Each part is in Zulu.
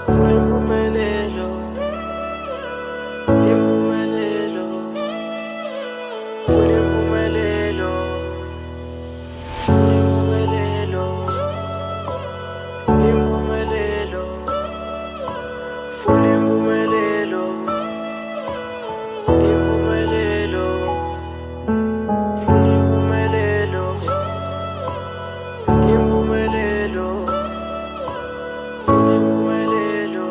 Funa impumelelo, impumelelo, funa impumelelo, impumelelo, impumelelo, funa impumelelo, impumelelo, funa impumelelo, impumelelo, funa impumelelo.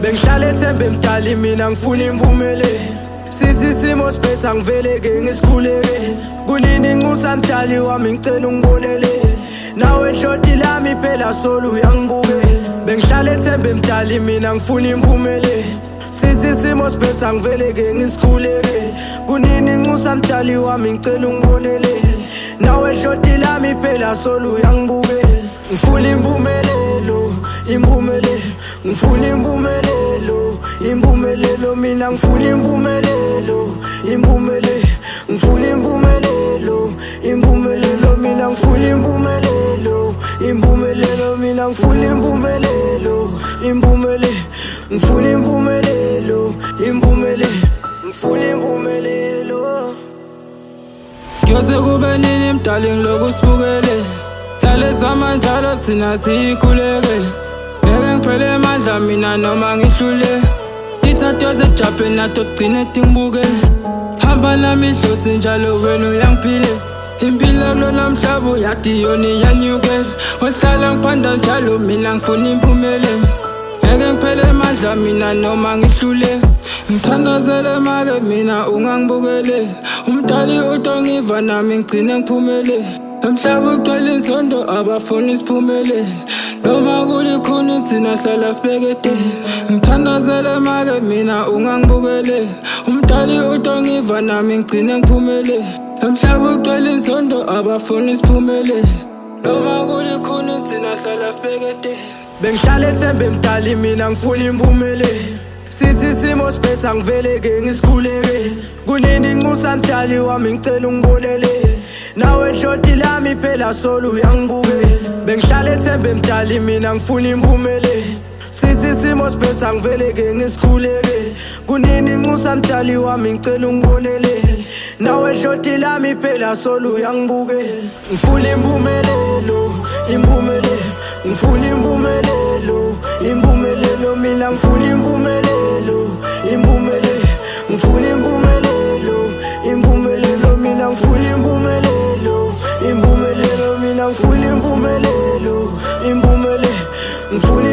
Bengihlala ethembe emdali mina ngifuna impumelelo. Sithi simo siphetha ngiveleke ngisikhuleke. Kunini nqusa mdali wami ngicela ungibonele. Nawe hloti lami phela solo uyangibuke. Bengihlala ethembe emdali mina ngifuna impumelelo. Sithi simo siphetha ngiveleke ngisikhuleke. Kunini nqusa mdali wami ngicela ungibonele. Nawe hloti lami phela solo uyangibuke. Ngifuna impumelelo, impumelelo, ngifuna impumelelo, impumelelo, mina ngifuna impumelelo, impumelelo, ngifuna impumelelo, impumelelo, mina ngifuna impumelelo, impumelelo, mina ngifuna impumelelo, impumelelo, ngifuna impumelelo, impumelelo, ngifuna impumelelo. Kuyoze kube nini mdali ngilokhu sibukele. Hlale sama njalo thina sikhuleke. Ngeke ngiphele amandla mina noma ngihlule. Dithatho sejape nato gcine tingibuke. Hamba nami idlozi njalo wena uyangiphile. Impilo kulona mhlaba uyadi yona iyanyuke. Wahlala ngiphanda njalo mina ngifuna impumelelo. Ngeke ngiphele amandla mina noma ngihlule. Ngithandazele make mina ungangibukele. Umdali utongiva nami ngigcine ngiphumelele. Umhlaba ugcwele inzondo abafuna isiphumelele. Noma kulikhuni thina hlala sibhekede. Ngithandazele make mina ungangibukele. Umdali utongiva nami ngigcine ngiphumelele. Umhlaba ugcwele inzondo abafuna isiphumelele. Noma kulikhuni thina hlala sibhekede. Bengihlala ethembe emdali mina ngifuna impumelelo. Sithi simo siphetha ngiveleke ngisikhuleke. Kunini nqusa mdali wami ngicela ungibonele. Nawe hloti lami phela solo uyangibuke. Bengihlala ethembe emdali mina ngifuna impumelelo. Sithi simo siphetha ngiveleke ngisikhuleke. Kunini nqusa mdali wami ngicela ungibonele. Nawe hloti lami phela solo uyangibuke. Ngifuna impumelelo, impumelelo, ngifuna impumelelo, impumelelo, mina ngifuna impumelelo, impumelelo, ngifuna impumelelo, impumelelo, mina ngifuna impumelelo, impumelelo, mina ngifuna impumelelo, impumelelo, ngifuna